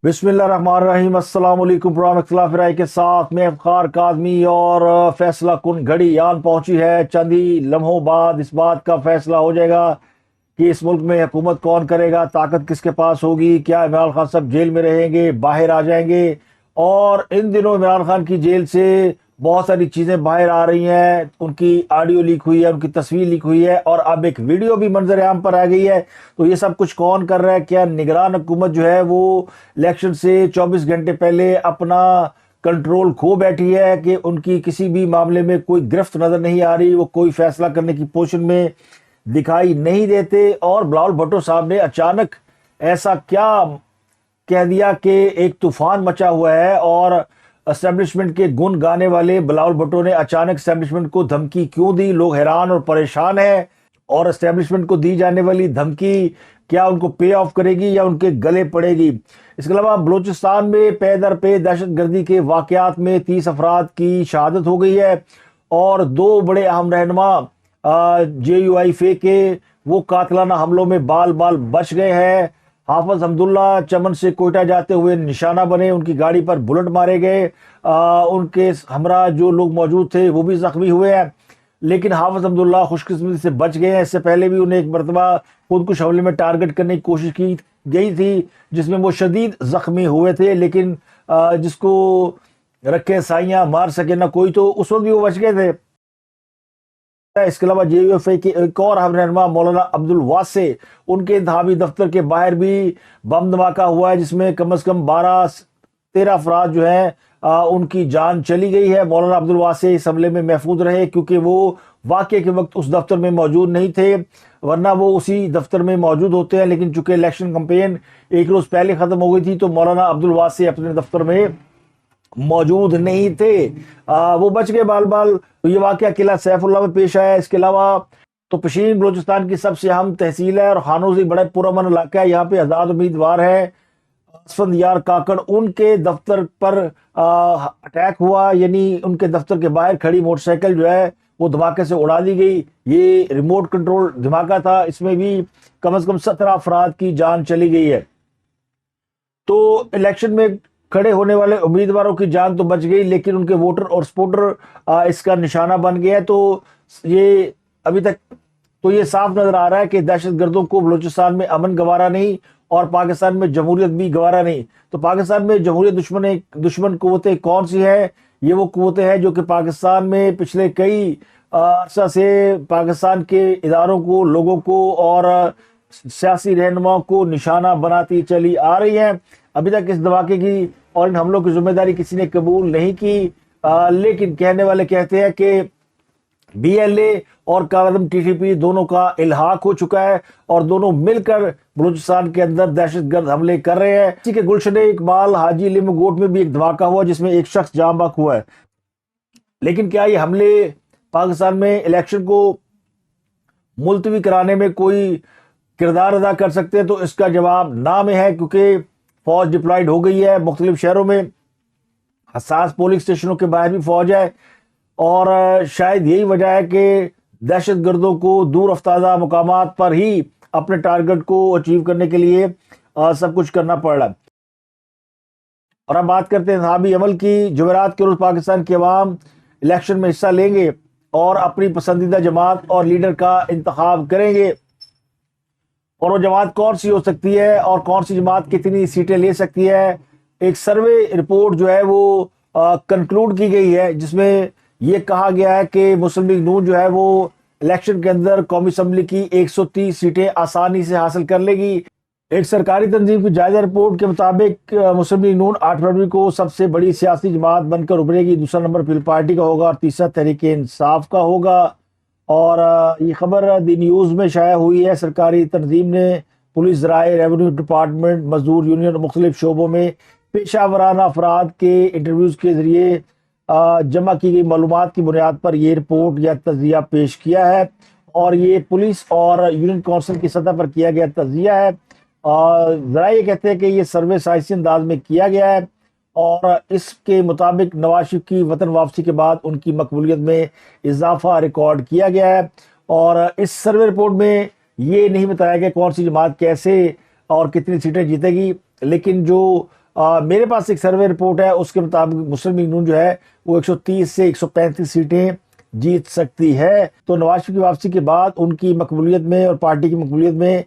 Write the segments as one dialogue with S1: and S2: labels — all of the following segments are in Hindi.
S1: बिस्मिल्लाहिर्रहमानिर्रहीम। अस्सलाम वालेकुम। प्रोग्राम इख्तिलाफ राय के साथ में अफ्खार काज़मी और फैसला कुन घड़ी यान पहुंची है। चंद ही लम्हों बाद इस बात का फैसला हो जाएगा कि इस मुल्क में हुकूमत कौन करेगा, ताकत किसके पास होगी। क्या इमरान खान साहब जेल में रहेंगे, बाहर आ जाएंगे। और इन दिनों इमरान खान की जेल से बहुत सारी चीज़ें बाहर आ रही हैं। उनकी ऑडियो लीक हुई है, उनकी तस्वीर लीक हुई है और अब एक वीडियो भी मंजर आम पर आ गई है। तो ये सब कुछ कौन कर रहा है? क्या निगरान हुकूमत जो है वो इलेक्शन से 24 घंटे पहले अपना कंट्रोल खो बैठी है कि उनकी किसी भी मामले में कोई गिरफ्त नजर नहीं आ रही, वो कोई फैसला करने की पोजीशन में दिखाई नहीं देते। और बिलावल भुट्टो साहब ने अचानक ऐसा क्या कह दिया कि एक तूफान मचा हुआ है और एस्टेब्लिशमेंट के गुण गाने वाले बिलावल भुट्टो ने अचानक एस्टेब्लिशमेंट को धमकी क्यों दी? लोग हैरान और परेशान हैं। और एस्टेब्लिशमेंट को दी जाने वाली धमकी क्या उनको पे ऑफ करेगी या उनके गले पड़ेगी? इसके अलावा बलूचिस्तान में पे दर पे दहशतगर्दी के वाकयात में 30 अफराद की शहादत हो गई है और दो बड़े अहम रहनुमा JUIF के वो कातलाना हमलों में बाल बाल बच गए हैं। हाफिज हमदुल्ला चमन से कोयटा जाते हुए निशाना बने, उनकी गाड़ी पर बुलेट मारे गए। उनके हमरा जो लोग मौजूद थे वो भी जख्मी हुए हैं, लेकिन हाफिज हमदुल्ला खुशकिस्मती से बच गए हैं। इससे पहले भी उन्हें एक मरतबा खुदकुश हमले में टारगेट करने की कोशिश की गई थी, जिसमें वो शदीद जख्मी हुए थे, लेकिन जिसको रखे साइयां मार सके ना कोई, तो उस वक्त भी वो बच गए थे। इसके अलावा JUIF के एक और हम रहनुमा मौलाना अब्दुल वासे, उनके इंतहाबी दफ्तर के बाहर भी बम धमाका हुआ है, जिसमें कम से कम 12-13 अफराद जो हैं उनकी जान चली गई है। मौलाना अब्दुल वासे इस हमले में महफूज रहे क्योंकि वो वाक़े के वक्त उस दफ्तर में मौजूद नहीं थे, वरना वो उसी दफ्तर में मौजूद होते हैं। लेकिन चूंकि इलेक्शन कैंपेन एक रोज पहले खत्म हो गई थी तो मौलाना अब्दुल वासे अपने दफ्तर में मौजूद नहीं थे। वो बच गए बाल बाल। तो ये वाकया किला सैफुल्लाह में पेश आया। इसके अलावा तो पश्चिमी बलूचिस्तान की सबसे अहम तहसील है और खानोजी बड़ा पुरअमन इलाका है। यहाँ पे आज़ाद उम्मीदवार है असफंद यार काकड़, उनके दफ्तर पर अटैक हुआ, यानी उनके दफ्तर के बाहर खड़ी मोटरसाइकिल जो है वो धमाके से उड़ा दी गई। ये रिमोट कंट्रोल धमाका था, इसमें भी कम से कम 17 अफराद की जान चली गई है। तो इलेक्शन में खड़े होने वाले उम्मीदवारों की जान तो बच गई, लेकिन उनके वोटर और सपोर्टर इसका निशाना बन गए हैं। तो ये अभी तक तो ये साफ नजर आ रहा है कि दहशतगर्दों को बलूचिस्तान में अमन गवारा नहीं और पाकिस्तान में जमहूरियत भी गवारा नहीं। तो पाकिस्तान में जमहूरियत दुश्मन कुव्वतें कौन सी है? ये वो कुव्वतें हैं जो कि पाकिस्तान में पिछले कई अरसा से पाकिस्तान के इदारों को, लोगों को और सियासी रहनुमाओं को निशाना बनाती चली आ रही हैं। अभी तक इस धमाके की और इन हमलों की जिम्मेदारी किसी ने कबूल नहीं की, लेकिन कहने वाले कहते हैं कि BLA और कायदम TTP दोनों का इल्हाक हो चुका है और दोनों मिलकर बलूचिस्तान के अंदर दहशतगर्द हमले कर रहे हैं। इसी के गुलशन इकबाल हाजी लिमगोट में भी एक धमाका हुआ जिसमें एक शख्स जाँ बहक हुआ है। लेकिन क्या ये हमले पाकिस्तान में इलेक्शन को मुलतवी कराने में कोई किरदार अदा कर सकते हैं? तो इसका जवाब ना में है, क्योंकि फौज डिप्लॉयड हो गई है मुख्तलिफ शहरों में, हसास पोलिंग स्टेशनों के बाहर भी फौज है। और शायद यही वजह है कि दहशतगर्दों को दूर अफ्तादा मुकामात पर ही अपने टारगेट को अचीव करने के लिए सब कुछ करना पड़ रहा है। और अब बात करते हैं इंतखाबी अमल की। जुमेरात के रोज पाकिस्तान के अवाम इलेक्शन में हिस्सा लेंगे और अपनी पसंदीदा जमात और लीडर का इंतखाब करेंगे। और वो जमात कौन सी हो सकती है और कौन सी जमात कितनी सीटें ले सकती है, एक सर्वे रिपोर्ट जो है वो कंक्लूड की गई है, जिसमें ये कहा गया है कि मुस्लिम लीग नून जो है वो इलेक्शन के अंदर कौमी असम्बली की 130 सीटें आसानी से हासिल कर लेगी। एक सरकारी तंजीम की जायजा रिपोर्ट के मुताबिक मुस्लिम लीग नून 8 फरवरी को सबसे बड़ी सियासी जमात बनकर उभरेगी। दूसरा नंबर पीपल्स पार्टी का होगा और तीसरा तहरीक इंसाफ का होगा। और ये खबर दी न्यूज़ में शाया हुई है। सरकारी तंजीम ने पुलिस, राय, रेवेन्यू डिपार्टमेंट, मजदूर यूनियन, मुख्तलिफ शोबों में पेशावराना अफराद के इंटरव्यूज़ के जरिए जमा की गई मालूमात की बुनियाद पर यह रिपोर्ट या तजिया पेश किया है। और ये पुलिस और यूनियन काउंसिल की सतह पर किया गया तजिया है। ज़रा ये कहते हैं कि ये सर्वे साइंसी अंदाज में किया गया है और इसके मुताबिक नवाज शरीफ की वतन वापसी के बाद उनकी मकबूलियत में इजाफा रिकॉर्ड किया गया है। और इस सर्वे रिपोर्ट में ये नहीं बताया गया कौन सी जमात कैसे और कितनी सीटें जीतेगी, लेकिन जो मेरे पास एक सर्वे रिपोर्ट है, उसके मुताबिक मुस्लिम लीग नून जो है वो 130 से 135 सीटें जीत सकती है। तो नवाज शरीफ की वापसी के बाद उनकी मकबूलियत में और पार्टी की मकबूलियत में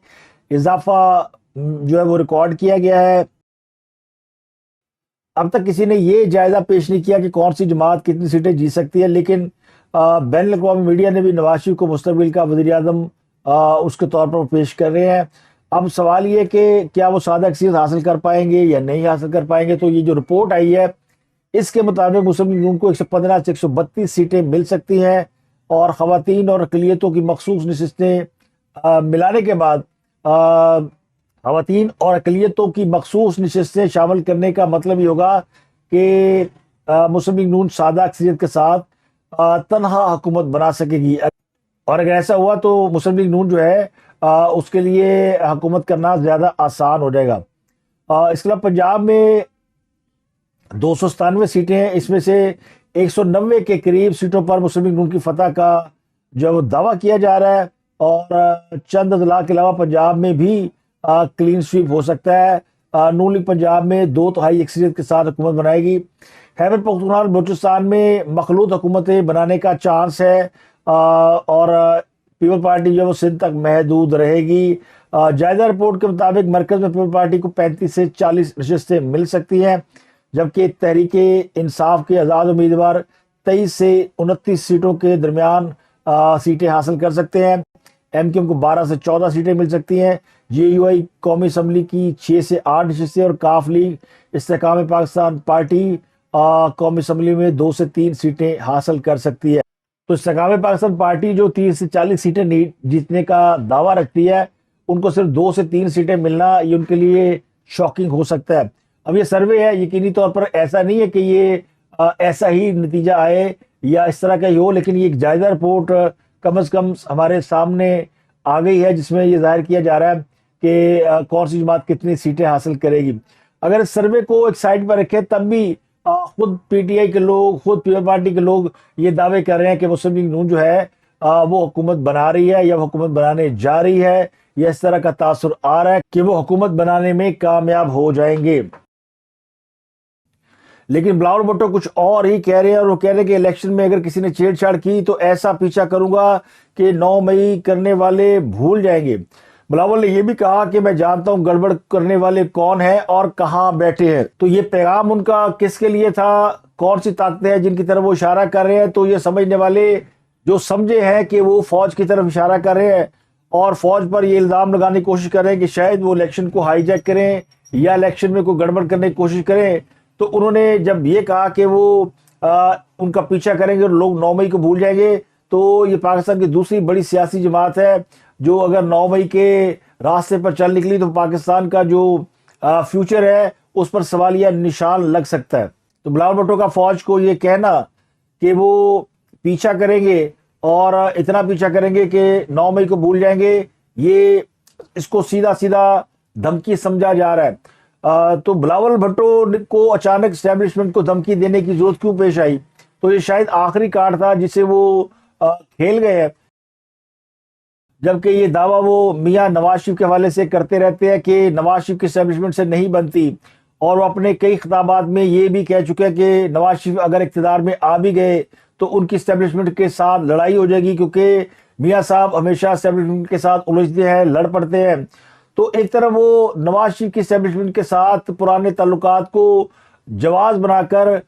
S1: इजाफा जो है वो रिकॉर्ड किया गया है। अब तक किसी ने ये जायजा पेश नहीं किया कि कौन सी जमात कितनी सीटें जीत सकती है, लेकिन बैन अवी मीडिया ने भी नवाज शरीफ को मुस्तकबिल का वज़ीर आज़म उसके तौर पर पेश कर रहे हैं। अब सवाल ये कि क्या वो सादा अक्सरियत हासिल कर पाएंगे या नहीं हासिल कर पाएंगे। तो ये जो रिपोर्ट आई है इसके मुताबिक मुस्लिम लीग नून को 115 से 132 सीटें मिल सकती हैं और ख़वातीन और अक़लियतों की मखसूस नशिस्तें मिलाने के बाद ख़वातीन और अक़लियतों की मखसूस नशिस्तें शामिल करने का मतलब ये होगा कि मुस्लिम लीग नून सादा अक्सरियत के साथ तनहा हुकूमत बना सकेगी। और अगर ऐसा हुआ तो मुस्लिम लीग नून जो है उसके लिए हुकूमत करना ज़्यादा आसान हो जाएगा। इसके अलावा पंजाब में 297 सीटें हैं, इसमें से 190 के करीब सीटों पर मुस्लिम लीग नून की फतह का जो वो दावा किया जा रहा है और चंद अजला के अलावा पंजाब में भी क्लीन स्वीप हो सकता है। नून लीग पंजाब में 2/3 अक्सरियत के साथ हुकूमत बनाएगी। खैबर पख्तूनख्वा और बलूचिस्तान में मखलूत हुकूमतें बनाने का चांस है और पीपल पार्टी जो है वो सिंध तक महदूद रहेगी। जायजा रिपोर्ट के मुताबिक मरकज में पीपल पार्टी को 35 से 40 नशस्तें मिल सकती हैं, जबकि तहरीक इंसाफ के आज़ाद उम्मीदवार 23 से 29 सीटों के दरमियान सीटें हासिल कर सकते हैं। MQM को 12 से 14 सीटें मिल सकती हैं। JUI कौमी असम्बली की 6 से 8 नशस्तें और काफ लीग इस्तेहकाम पाकिस्तान पार्टी कौमी असम्बली में 2 से 3 सीटें हासिल कर सकती है। तो इस्तेहकाम पाकिस्तान पार्टी जो 30 से 40 सीटें जीतने का दावा रखती है, उनको सिर्फ 2 से 3 सीटें मिलना ये उनके लिए शॉकिंग हो सकता है। अब ये सर्वे है, यकीनी तौर पर ऐसा नहीं है कि ये ऐसा ही नतीजा आए या इस तरह का ही हो, लेकिन ये एक जायजा रिपोर्ट कम से कम हमारे सामने आ गई है, जिसमें ये जाहिर किया जा रहा है कि कौन सी जमात कितनी सीटें हासिल करेगी। अगर इस सर्वे को एक साइड पर रखें तब भी खुद PTI के लोग, खुद पीपल पार्टी के लोग ये दावे कर रहे हैं कि मुस्लिम लीग नून जो है वो हुकूमत बना रही है या हुकूमत बनाने जा रही है, या इस तरह का तासुर आ रहा है कि वो हुकूमत बनाने में कामयाब हो जाएंगे। लेकिन बिलावल भुट्टो कुछ और ही कह रहे हैं और वो कह रहे हैं कि इलेक्शन में अगर किसी ने छेड़छाड़ की तो ऐसा पीछा करूंगा कि 9 मई करने वाले भूल जाएंगे। बिलावल ने यह भी कहा कि मैं जानता हूं गड़बड़ करने वाले कौन है और कहां बैठे हैं। तो ये पैगाम उनका किसके लिए था, कौन सी ताकतें हैं जिनकी तरफ वो इशारा कर रहे हैं। तो ये समझने वाले जो समझे हैं कि वो फौज की तरफ इशारा कर रहे हैं और फौज पर ये इल्जाम लगाने की कोशिश कर रहे हैं कि शायद वो इलेक्शन को हाईजैक करें या इलेक्शन में कोई गड़बड़ करने की कोशिश करें। तो उन्होंने जब ये कहा कि वो उनका पीछा करेंगे और लोग 9 मई को भूल जाएंगे, तो ये पाकिस्तान की दूसरी बड़ी सियासी जमात है जो अगर 9 मई के रास्ते पर चल निकली तो पाकिस्तान का जो फ्यूचर है उस पर सवालिया निशान लग सकता है। तो बिलावल भुट्टो का फौज को ये कहना कि वो पीछा करेंगे और इतना पीछा करेंगे कि 9 मई को भूल जाएंगे, ये इसको सीधा सीधा धमकी समझा जा रहा है। तो बिलावल भुट्टो को अचानक एस्टेब्लिशमेंट को धमकी देने की जरूरत क्यों पेश आई। तो ये शायद आखिरी कार्ड था जिसे वो खेल गए हैं, जबकि ये दावा वो मियां नवाज शरीफ के हवाले से करते रहते हैं कि नवाज शरीफ की एस्टेब्लिशमेंट से नहीं बनती। और वो अपने कई खिताबात में ये भी कह चुके हैं कि नवाज शरीफ अगर इक़्तिदार में आ भी गए तो उनकी एस्टेब्लिशमेंट के साथ लड़ाई हो जाएगी, क्योंकि मियां साहब हमेशा एस्टेब्लिशमेंट के साथ उलझते हैं, लड़ पड़ते हैं। तो एक तरफ वो नवाज शरीफ की एस्टेब्लिशमेंट के साथ पुराने ताल्लुकात को जवाज बनाकर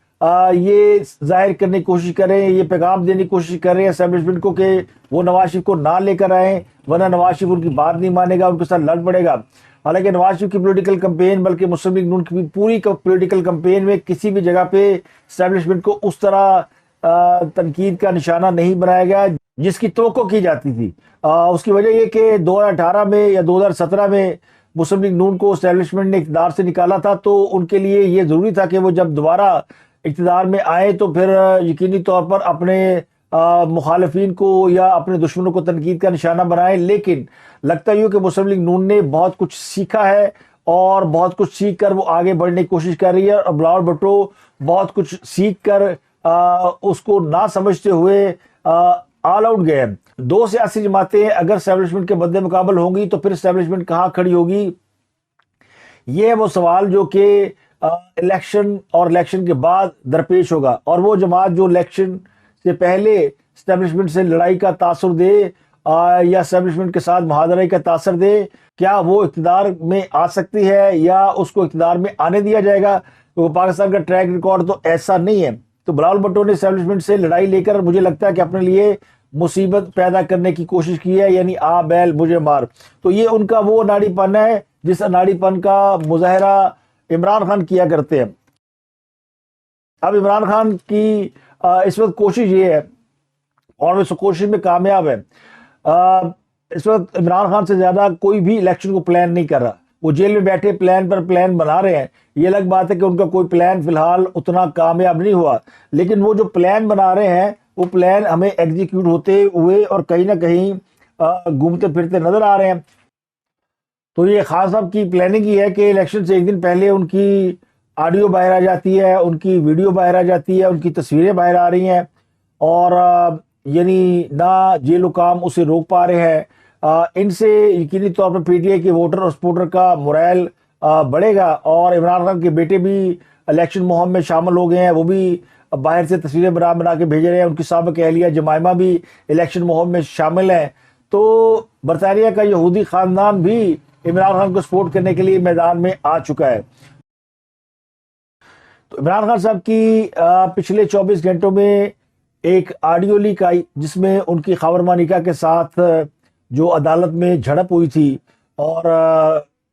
S1: ये जाहिर करने की कोशिश करें, ये पैगाम देने की कोशिश कर रहे हैं एस्टेब्लिशमेंट को कि वो नवाज शरीफ को ना लेकर आए, वरना नवाज शरीफ उनकी बात नहीं मानेगा, उनके साथ लड़ पड़ेगा। हालांकि नवाज शरीफ की पॉलिटिकल कैंपेन, बल्कि मुस्लिम लीग नून की पूरी पॉलिटिकल कैंपेन में किसी भी जगह पे एस्टेब्लिशमेंट को उस तरह तनकीद का निशाना नहीं बनाया गया जिसकी तवक्को की जाती थी। उसकी वजह यह कि 2018 में या 2017 में मुस्लिम लीग नून को एस्टेब्लिशमेंट ने इक़्तिदार से निकाला था, तो उनके लिए ये ज़रूरी था कि वो जब दोबारा इक़्तिदार में आए तो फिर यकीनी तौर पर अपने मुखालिफिन को या अपने दुश्मनों को तनकीद का निशाना बनाए। लेकिन लगता ही हो कि मुस्लिम लीग नून ने बहुत कुछ सीखा है और बहुत कुछ सीख कर वो आगे बढ़ने की कोशिश कर रही है। और बिलावल भुट्टो बहुत कुछ सीख कर उसको ना समझते हुए ऑल आउट गए। 2 सियासी जमातें अगर एस्टेब्लिशमेंट के बदले मुकाबल होंगी तो फिर एस्टेब्लिशमेंट कहाँ खड़ी होगी, ये है वो सवाल जो कि इलेक्शन और इलेक्शन के बाद दरपेश होगा। और वो जमात जो इलेक्शन से पहले एस्टेब्लिशमेंट से लड़ाई का तासुर दे या एस्टेब्लिशमेंट के साथ मुहादरे का तासर दे, क्या वो इक़्तिदार में आ सकती है या उसको इक़्तिदार में आने दिया जाएगा? तो पाकिस्तान का ट्रैक रिकॉर्ड तो ऐसा नहीं है। तो बिलावल भुट्टो ने एस्टेब्लिशमेंट से लड़ाई लेकर मुझे लगता है कि अपने लिए मुसीबत पैदा करने की कोशिश की है, यानी आ बैल मुझे मार। तो ये उनका वो नाड़ीपन है जिस नाड़ीपन का मुजाहरा इमरान खान किया करते हैं। अब इमरान खान की इस वक्त कोशिश ये है और वो इस कोशिश में कामयाब है। इस वक्त इमरान खान से ज्यादा कोई भी इलेक्शन को प्लान नहीं कर रहा। वो जेल में बैठे प्लान पर प्लान बना रहे हैं। ये अलग बात है कि उनका कोई प्लान फिलहाल उतना कामयाब नहीं हुआ, लेकिन वो जो प्लान बना रहे हैं वो प्लान हमें एग्जीक्यूट होते हुए और कहीं ना कहीं घूमते फिरते नजर आ रहे हैं। तो ये खान साहब की प्लानिंग ही है कि इलेक्शन से एक दिन पहले उनकी ऑडियो बाहर आ जाती है, उनकी वीडियो बाहर आ जाती है, उनकी तस्वीरें बाहर आ रही हैं और यानी ना जेल हुकाम उसे रोक पा रहे हैं। इनसे यकीनी तौर पर पीटीआई के वोटर और सपोर्टर का मोरल बढ़ेगा और इमरान खान के बेटे भी इलेक्शन मुहिम में शामिल हो गए हैं। वो भी बाहर से तस्वीरें बना के भेज रहे हैं। उनकी साबिक अहलिया जमाइमा भी इलेक्शन मुहिम में शामिल है। तो बरतानिया का यहूदी खानदान भी इमरान खान को सपोर्ट करने के लिए मैदान में आ चुका है। तो इमरान खान साहब की पिछले 24 घंटों में एक ऑडियो लीक आई जिसमें उनकी खबर मानिका के साथ जो अदालत में झड़प हुई थी और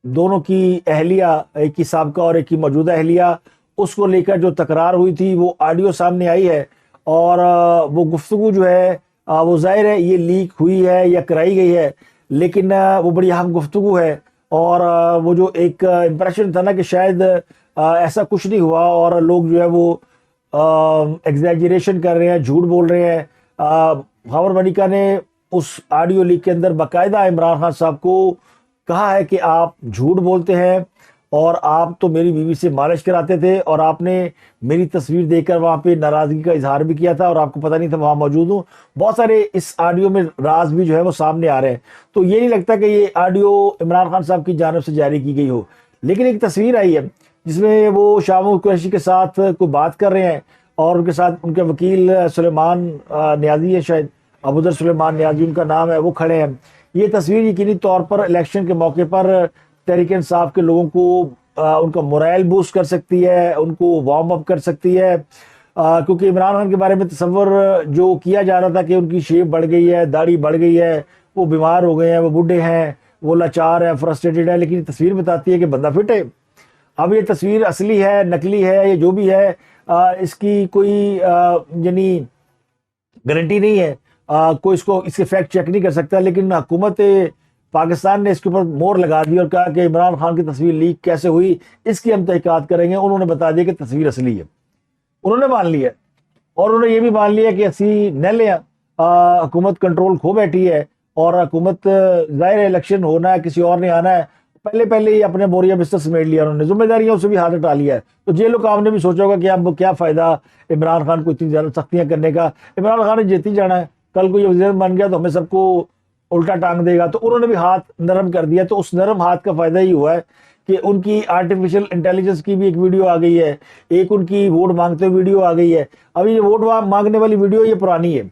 S1: दोनों की अहलिया, एक की साबका और एक की मौजूदा अहलिया, उसको लेकर जो तकरार हुई थी वो ऑडियो सामने आई है। और वो गुफ्तगू जो है वो जाहिर है ये लीक हुई है या कराई गई है, लेकिन वो बड़ी अहम गुफ्तगू है। और वो जो एक इम्प्रेशन था ना कि शायद ऐसा कुछ नहीं हुआ और लोग जो है वो एग्जैजरेशन कर रहे हैं, झूठ बोल रहे हैं। खबर मानिका ने उस ऑडियो लीक के अंदर बाकायदा इमरान खान साहब को कहा है कि आप झूठ बोलते हैं और आप तो मेरी बीवी से मालिश कराते थे और आपने मेरी तस्वीर देखकर वहां पे नाराजगी का इजहार भी किया था और आपको पता नहीं था वहां मौजूद हूँ। बहुत सारे इस ऑडियो में राज भी जो है वो सामने आ रहे हैं। तो ये नहीं लगता कि ये ऑडियो इमरान खान साहब की जानिब से जारी की गई हो, लेकिन एक तस्वीर आई है जिसमें वो शामो कुरैशी के साथ कोई बात कर रहे हैं और उनके साथ उनके वकील सुलेमान न्याजी है, शायद अबूदर सुलेमान न्याजी उनका नाम है, वो खड़े हैं। ये तस्वीर यकीनी तौर पर इलेक्शन के मौके पर तहरीक इंसाफ के लोगों को उनका मोरल बूस्ट कर सकती है, उनको वार्म अप कर सकती है। क्योंकि इमरान खान के बारे में तस्वर जो किया जा रहा था कि उनकी शेप बढ़ गई है, दाढ़ी बढ़ गई है, वो बीमार हो गए हैं, वो बूढ़े हैं, वो लाचार है, फ्रस्ट्रेटेड है, लेकिन तस्वीर बताती है कि बंदा फिट है। अब ये तस्वीर असली है, नकली है, ये जो भी है इसकी कोई यानी गारंटी नहीं है। कोई इसको इसके फैक्ट चेक नहीं कर सकता, लेकिन हुकूमत पाकिस्तान ने इसके ऊपर मोहर लगा दी और कहा कि इमरान खान की तस्वीर लीक कैसे हुई इसकी हम तहकीकात करेंगे। उन्होंने बता दिया कि तस्वीर असली है, उन्होंने मान लिया और उन्होंने ये भी मान लिया कि असली नहले हुकूमत कंट्रोल खो बैठी है और हुकूमत जाहिर है इलेक्शन होना है, किसी और ने आना है, पहले पहले ही अपने बोरिया बिस्तर समेट लिया उन्होंने, जिम्मेदारियां उससे भी हाथ हटा लिया है। तो जेल हुकाम ने भी सोचा होगा कि अब क्या फायदा इमरान खान को इतनी ज्यादा सख्तियां करने का, इमरान खान ने जीती जाना है, कल को ये वज़ीर बन गया तो हमें सबको उल्टा टांग देगा। तो उन्होंने भी हाथ नरम कर दिया। तो उस नरम हाथ का फायदा ही हुआ है कि उनकी आर्टिफिशियल इंटेलिजेंस की भी एक वीडियो आ गई है, एक उनकी वोट मांगते हुए वीडियो आ गई है। अभी ये वोट मांगने वाली वीडियो ये पुरानी है,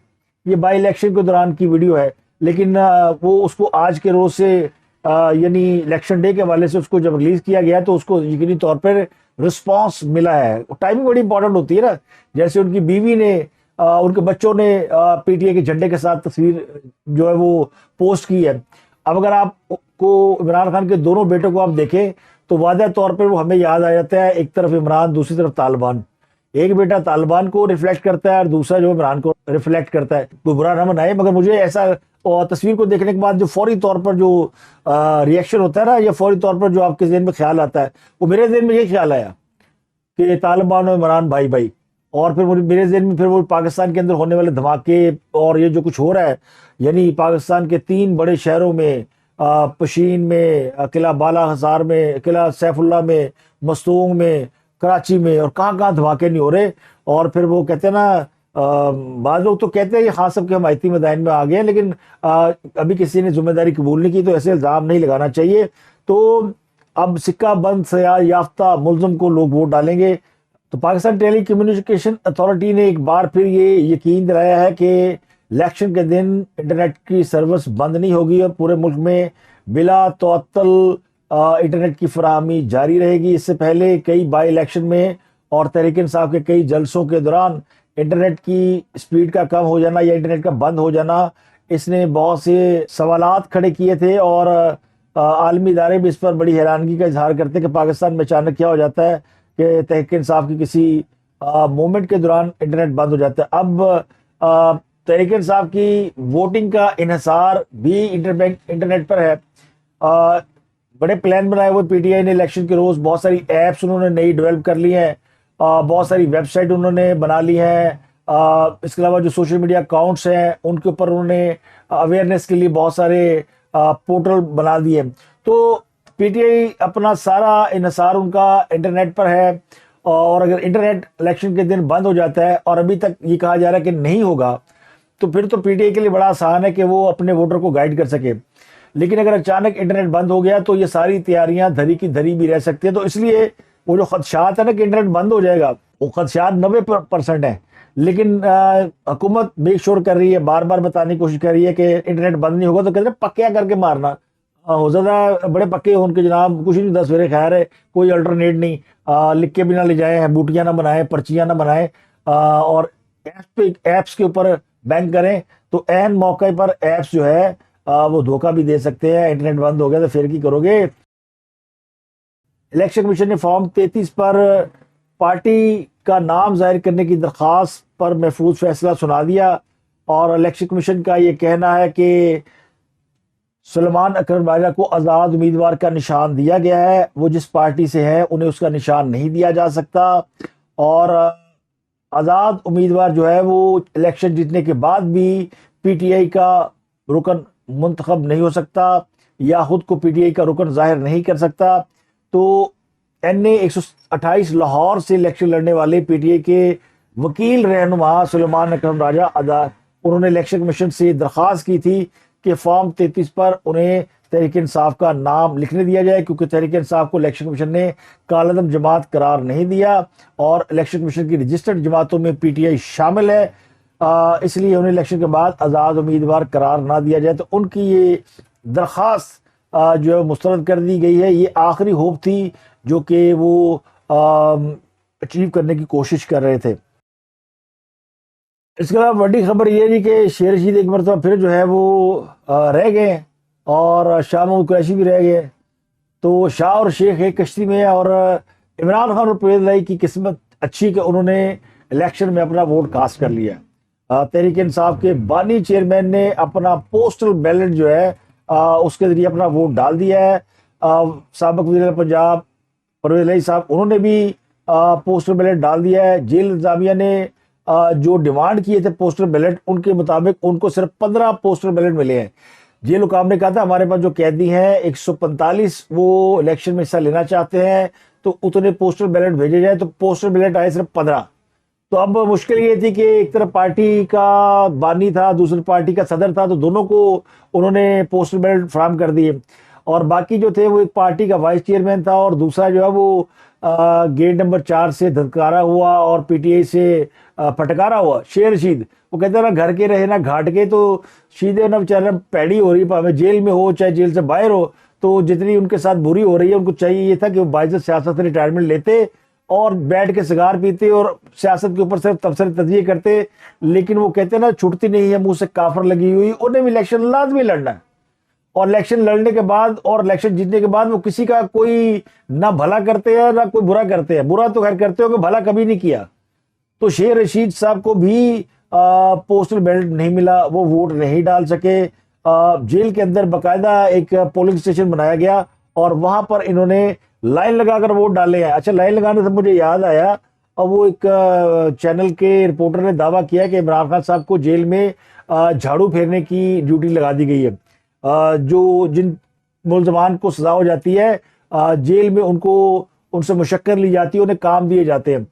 S1: ये बाई इलेक्शन के दौरान की वीडियो है, लेकिन वो उसको आज के रोज से यानी इलेक्शन डे के हवाले से उसको जब रिलीज किया गया तो उसको यकीनी तौर पर रिस्पॉन्स मिला है। टाइमिंग बड़ी इंपॉर्टेंट होती है ना, जैसे उनकी बीवी ने उनके बच्चों ने पीटीआई के झंडे के साथ तस्वीर जो है वो पोस्ट की है। अब अगर आप को इमरान खान के दोनों बेटों को आप देखें तो वादा तौर पर वो हमें याद आ जाता है, एक तरफ इमरान दूसरी तरफ तालिबान। एक बेटा तालिबान को रिफ्लेक्ट करता है और दूसरा जो इमरान को रिफ्लेक्ट करता है। कोई बुरा ना मनाए, मगर मुझे ऐसा और तस्वीर को देखने के बाद जो फौरी तौर पर जो रिएक्शन होता है ना, या फौरी तौर पर जो आपके जहन में ख्याल आता है, वो मेरे जहन में ये ख्याल आया कि तालिबान और इमरान भाई भाई। और फिर मेरे जहन में फिर वो पाकिस्तान के अंदर होने वाले धमाके और ये जो कुछ हो रहा है, यानी पाकिस्तान के 3 बड़े शहरों में, पशीन में, किला बाला हसार में, किला सैफुल्ला में, मस्तूंग में, कराची में, और कहाँ कहाँ धमाके नहीं हो रहे। और फिर वो कहते हैं ना, बाद लोग तो कहते हैं ये खास सबके हमायती मैदान में आ गए, लेकिन अभी किसी ने जिम्मेदारी कबूल नहीं की, तो ऐसे इल्ज़ाम नहीं लगाना चाहिए। तो अब सिक्का बंद सजा याफ्ता मुलजम को लोग वोट डालेंगे। तो पाकिस्तान टेली कम्युनिकेशन अथॉरिटी ने एक बार फिर ये यकीन दिलाया है कि इलेक्शन के दिन इंटरनेट की सर्विस बंद नहीं होगी और पूरे मुल्क में बिला तअत्तुल इंटरनेट की फराहमी जारी रहेगी। इससे पहले कई बाई इलेक्शन में और तहरीक इंसाफ के कई जलसों के दौरान इंटरनेट की स्पीड का कम हो जाना या इंटरनेट का बंद हो जाना, इसने बहुत से सवालात खड़े किए थे और आलमी इदारे भी इस पर बड़ी हैरानगी का इजहार करते हैं कि पाकिस्तान में अचानक क्या हो जाता है कि तहरीक इंसाफ की किसी मूवमेंट के दौरान इंटरनेट बंद हो जाता है। अब तहरीक इंसाफ की वोटिंग का इन्हिसार भी इंटरनेट पर है। बड़े प्लान बनाए हुए पीटीआई ने इलेक्शन के रोज बहुत सारी ऐप्स उन्होंने नई डेवलप कर ली हैं, बहुत सारी वेबसाइट उन्होंने बना ली हैं। इसके अलावा जो सोशल मीडिया अकाउंट्स हैं उनके ऊपर उन्होंने अवेयरनेस के लिए बहुत सारे पोर्टल बना दिए। तो पीटीआई अपना सारा इन्हिसार उनका इंटरनेट पर है और अगर इंटरनेट इलेक्शन के दिन बंद हो जाता है और अभी तक ये कहा जा रहा है कि नहीं होगा, तो फिर तो पीटीआई के लिए बड़ा आसान है कि वो अपने वोटर को गाइड कर सके। लेकिन अगर अचानक इंटरनेट बंद हो गया तो ये सारी तैयारियां धरी की धरी भी रह सकती है। तो इसलिए वो जो खदशात है ना कि इंटरनेट बंद हो जाएगा, वो खदशात 90% है। लेकिन हुकूमत मेक श्योर कर रही है, बार बार बताने की कोशिश कर रही है कि इंटरनेट बंद नहीं होगा। तो कहते हैं पक्का करके मारना, हो ज्यादा बड़े पक्के हो उनके जनाब, कुछ नहीं, 10 सवेरे खैर है, कोई अल्टरनेट नहीं, लिख के भी ना ले जाए, बूटियां ना बनाए, पर्चियां ना बनाए, और ऐप्स के ऊपर बैंक करें। तो एन मौके पर ऐप्स जो है वो धोखा भी दे सकते हैं। इंटरनेट बंद हो गया तो फिर की करोगे। इलेक्शन कमीशन ने फॉर्म 33 पर पार्टी का नाम जाहिर करने की दरख्वास्त पर महफूज फैसला सुना दिया और इलेक्शन कमीशन का ये कहना है कि सुलेमान अकरम राजा को आज़ाद उम्मीदवार का निशान दिया गया है। वो जिस पार्टी से है उन्हें उसका निशान नहीं दिया जा सकता और आज़ाद उम्मीदवार जो है वो इलेक्शन जीतने के बाद भी पीटीआई का रुकन मुंतखब नहीं हो सकता या खुद को पीटीआई का रुकन जाहिर नहीं कर सकता। तो एनए 128 लाहौर से इलेक्शन लड़ने वाले पीटीआई के वकील रहनुमा सुलेमान अकरम राजा उन्होंने इलेक्शन कमीशन से दरख्वास्त की थी कि फॉर्म 33 पर उन्हें तहरीक इंसाफ का नाम लिखने दिया जाए, क्योंकि तहरीक इंसाफ को इलेक्शन कमीशन ने कालअदम जमात करार नहीं दिया और इलेक्शन कमीशन की रजिस्टर्ड जमातों में पीटीआई शामिल है। इसलिए उन्हें इलेक्शन के बाद आज़ाद उम्मीदवार करार ना दिया जाए। तो उनकी ये दरख्वास्त जो है मुस्तरद कर दी गई है। ये आखिरी होप थी जो कि वो अचीव करने की कोशिश कर रहे थे। इसके अलावा बड़ी खबर ये है कि शेर रशीद एक मरतबा फिर जो है वो रह गए और शाह महमूद कुरैशी भी रह गए। तो शाह और शेख एक कश्ती में, और इमरान खान और परवेज़ इलाही की किस्मत अच्छी कि उन्होंने इलेक्शन में अपना वोट कास्ट कर लिया। तहरीक इंसाफ के बानी चेयरमैन ने अपना पोस्टल बैलेट जो है उसके जरिए अपना वोट डाल दिया है। साबिक वज़ीर पंजाब परवेज़ इलाही साहब उन्होंने भी पोस्टल बैलेट डाल दिया है। जेल इंतजामिया ने जो डिमांड किए थे पोस्टल बैलेट, उनके मुताबिक उनको सिर्फ 15 पोस्टल बैलेट मिले हैं। जेल हुकाम ने कहा था हमारे पास जो कैदी हैं 145 वो इलेक्शन में हिस्सा लेना चाहते हैं, तो उतने पोस्टल बैलेट भेजे जाए, तो पोस्टल बैलेट आए सिर्फ 15। तो अब मुश्किल ये थी कि एक तरफ पार्टी का बानी था, दूसरी पार्टी का सदर था, तो दोनों को उन्होंने पोस्टल बैलेट फराहम कर दिए। और बाकी जो थे वो एक पार्टी का वाइस चेयरमैन था और दूसरा जो है वो गेट नंबर 4 से धतकारा हुआ और पीटीआई से फटकारा हुआ शेर रशीद। वो कहते हैं ना घर के रहे ना घाट के, तो सीधे ना बेचारा पैड़ी हो रही, भावे जेल में हो चाहे जेल से बाहर हो। तो जितनी उनके साथ बुरी हो रही है, उनको चाहिए ये था कि वो बाइज्जत सियासत से रिटायरमेंट लेते और बैठ के सिगार पीते और सियासत के ऊपर सिर्फ तबसरे तजिए करते। लेकिन वो कहते हैं ना छुटती नहीं है मुंह से काफर लगी हुई, उन्हें भी इलेक्शन लाजमी लड़ना है। और इलेक्शन लड़ने के बाद और इलेक्शन जीतने के बाद वो किसी का कोई ना भला करते हैं ना कोई बुरा करते हैं। बुरा तो खैर करते हो कि भला कभी नहीं किया। तो शेर रशीद साहब को भी पोस्टल बैलेट नहीं मिला, वो वोट नहीं डाल सके। जेल के अंदर बाकायदा एक पोलिंग स्टेशन बनाया गया और वहां पर इन्होंने लाइन लगाकर वोट डाले हैं। अच्छा, लाइन लगाने से मुझे याद आया, और वो एक चैनल के रिपोर्टर ने दावा किया कि इमरान खान साहब को जेल में झाड़ू फेरने की ड्यूटी लगा दी गई है। जो जिन मुलजमान को सजा हो जाती है जेल में, उनको उनसे मुशक्कर ली जाती है, उन्हें काम दिए जाते हैं।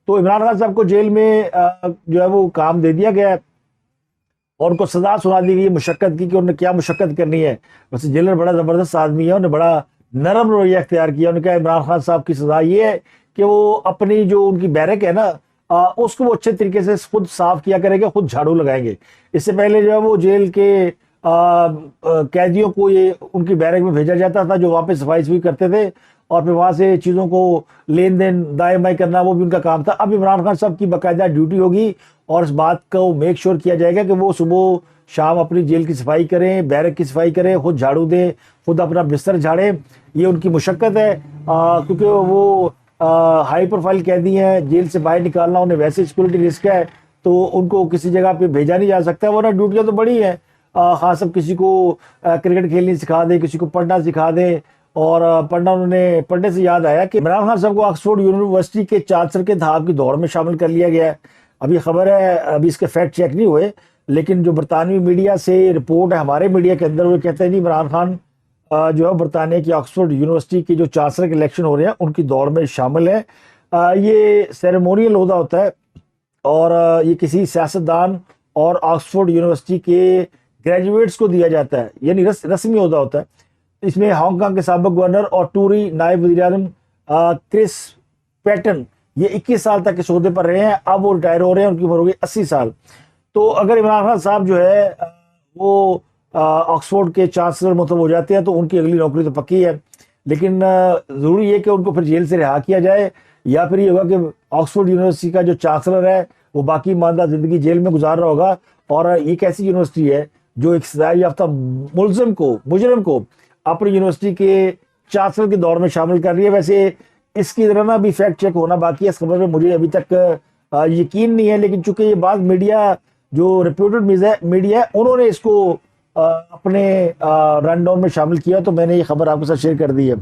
S1: तो इमरान खान साहब को जेल में जो है वो काम दे दिया गया है और उनको सजा सुना दी गई मुशक्कत की कि उन्हें क्या मुशक्कत करनी है। वैसे जेलर बड़ा ज़बरदस्त आदमी है, उन्हें बड़ा नरम रवैया अख्तियार किया। उन्होंने कहा इमरान खान साहब की सजा ये है कि वो अपनी जो उनकी बैरक है ना, उसको वो अच्छे तरीके से खुद साफ किया करेंगे, खुद झाड़ू लगाएंगे। इससे पहले जो है वो जेल के कैदियों को ये उनकी बैरक में भेजा जाता था, जो वहाँ पे सफाई सफाई करते थे और फिर वहाँ से चीज़ों को लेन देन दाएं बाएं करना, वो भी उनका काम था। अब इमरान खान साहब की बाकायदा ड्यूटी होगी और इस बात को मेक श्योर किया जाएगा कि वो सुबह शाम अपनी जेल की सफाई करें, बैरक की सफाई करें, खुद झाड़ू दें, खुद अपना बिस्तर झाड़ें। ये उनकी मुशक्कत है, क्योंकि वो हाई प्रोफाइल कैदी हैं, जेल से बाहर निकालना उन्हें वैसे सिक्योरिटी रिस्क है, तो उनको किसी जगह पे भेजा नहीं जा सकता। वरना ड्यूटियाँ तो बड़ी हैं, खास सब किसी को क्रिकेट खेलनी सिखा दें, किसी को पढ़ना सिखा दें। और पढ़ने से याद आया कि इमरान खान साहब को ऑक्सफोर्ड यूनिवर्सिटी के चांसलर के इंतखाब की दौड़ में शामिल कर लिया गया है। अभी खबर है, अभी इसके फैक्ट चेक नहीं हुए, लेकिन जो बरतानवी मीडिया से रिपोर्ट है हमारे मीडिया के अंदर, वो कहते हैं नहीं इमरान खान जो है बरतानिया की ऑक्सफोर्ड यूनिवर्सिटी के जो चांसलर के इलेक्शन हो रहे हैं उनकी दौड़ में शामिल है। ये सेरेमोनियल ओहदा होता है और ये किसी सियासतदान और ऑक्सफोर्ड यूनिवर्सिटी के ग्रेजुएट्स को दिया जाता है, यानी रस्मी ओहदा होता है। इसमें हांगकांग के साबिक गवर्नर और टूरी नायब वज़ीर-ए-आज़म क्रिस पैटन ये 21 साल तक इस ओहदे पर रहे हैं। अब वो रिटायर हो रहे हैं, उनकी उम्र हो गई 80 साल। तो अगर इमरान खान साहब जो है वो ऑक्सफोर्ड के चांसलर मतलब हो जाते हैं तो उनकी अगली नौकरी तो पक्की है। लेकिन ज़रूरी है कि उनको फिर जेल से रिहा किया जाए, या फिर ये होगा कि ऑक्सफोर्ड यूनिवर्सिटी का जो चांसलर है वो बाकी मानदा ज़िंदगी जेल में गुजार रहा होगा। और ये एक ऐसी यूनिवर्सिटी है जो एक सजाए याफ्ता मुजरिम को अपनी यूनिवर्सिटी के चांसलर के दौर में शामिल कर रही है। वैसे इसकी तरह ना भी फैक्ट चेक होना बाकी है, इस खबर में मुझे अभी तक यकीन नहीं है। लेकिन चूंकि ये बात मीडिया जो रिप्यूटेड मीडिया है उन्होंने इसको अपने रन डाउन में शामिल किया, तो मैंने ये खबर आपके साथ शेयर कर दी है।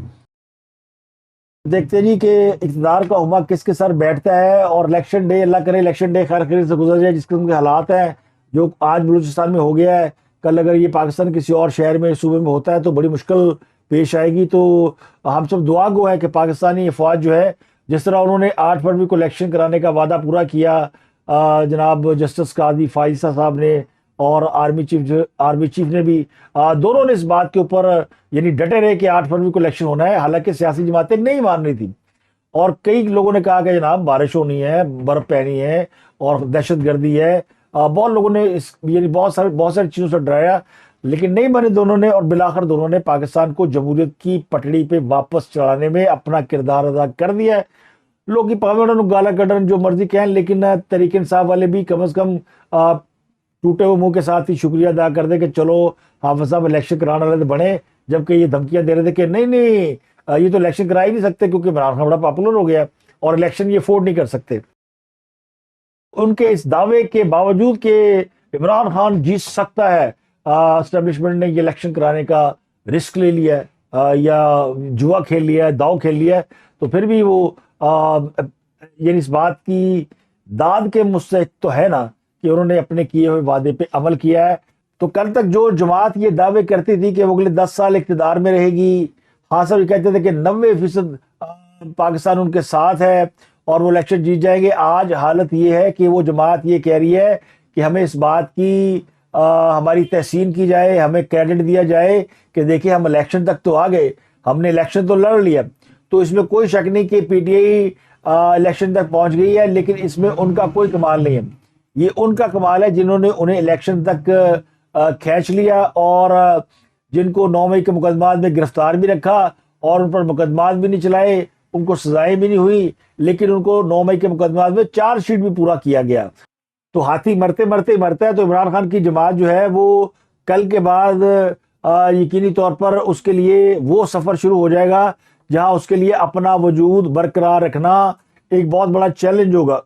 S1: देखते हैं जी कि इक़्तिदार का हुमा किसके सर बैठता है। और इलेक्शन डे, अल्लाह करे इलेक्शन डे खैर खैरियत से गुजर जाए। जिस किस्म के हालात हैं जो आज बलूचिस्तान में हो गया है, कल अगर ये पाकिस्तान किसी और शहर में सूबे में होता है तो बड़ी मुश्किल पेश आएगी। तो हम सब दुआ गो है कि पाकिस्तानी फ़ौज जो है, जिस तरह उन्होंने 8 फरवरी को इलेक्शन कराने का वादा पूरा किया, जनाब जस्टिस काजी फाइजा साहब ने और आर्मी चीफ ने भी, दोनों ने इस बात के ऊपर यानी डटे रहे कि 8 फरवरी को इलेक्शन होना है। हालांकि सियासी जमातें नहीं मान रही थी और कई लोगों ने कहा कि जनाब बारिश होनी है, बर्फ पैनी है और दहशत गर्दी है। बहुत लोगों ने यानी बहुत सारी चीज़ों से डराया, लेकिन नहीं माने दोनों ने। और बिलाखिर दोनों ने पाकिस्तान को जमहूरियत की पटड़ी पे वापस चढ़ाने में अपना किरदार अदा कर दिया है। लोग की पावे उन्होंने गाला कटन जो मर्जी कहें, लेकिन तरीक इंसाफ वाले भी कम से कम टूटे हुए मुंह के साथ ही शुक्रिया अदा कर दे कि चलो हाफिज साहब इलेक्शन कराने वाले तो बने, जबकि ये धमकियां दे रहे थे कि नहीं ये तो इलेक्शन करा ही नहीं सकते क्योंकि इमरान खान बड़ा पॉपुलर हो गया और इलेक्शन ये अफोर्ड नहीं कर सकते। उनके इस दावे के बावजूद कि इमरान खान जीत सकता है, एस्टेब्लिशमेंट ने ये इलेक्शन कराने का रिस्क ले लिया है, या जुआ खेल लिया है, दाव खेल लिया है। तो फिर भी वो यानी इस बात की दाद के मुस्तहिक तो है ना कि उन्होंने अपने किए हुए वादे पे अमल किया है। तो कल तक जो जमात ये दावे करती थी कि वो अगले 10 साल इक़्तिदार में रहेगी, हाँ सब कहते थे कि 90% पाकिस्तान उनके साथ है और वो इलेक्शन जीत जाएंगे। आज हालत ये है कि वो जमात ये कह रही है कि हमें इस बात की हमारी तहसीन की जाए, हमें क्रेडिट दिया जाए कि देखिए हम इलेक्शन तक तो आ गए, हमने इलेक्शन तो लड़ लिया। तो इसमें कोई शक नहीं कि पीटीआई इलेक्शन तक पहुंच गई है, लेकिन इसमें उनका कोई कमाल नहीं है। ये उनका कमाल है जिन्होंने उन्हें इलेक्शन तक खींच लिया और जिनको 9 मई के मुकदमात में गिरफ्तार भी रखा और उन पर मुकदमात भी नहीं चलाए, उनको सजाएं भी नहीं हुई, लेकिन उनको 9 मई के मुकदमात में चार्जशीट भी पूरा किया गया। तो हाथी मरते मरते मरता है। तो इमरान खान की जमात जो है वो कल के बाद यकीनी तौर पर उसके लिए वो सफ़र शुरू हो जाएगा जहां उसके लिए अपना वजूद बरकरार रखना एक बहुत बड़ा चैलेंज होगा।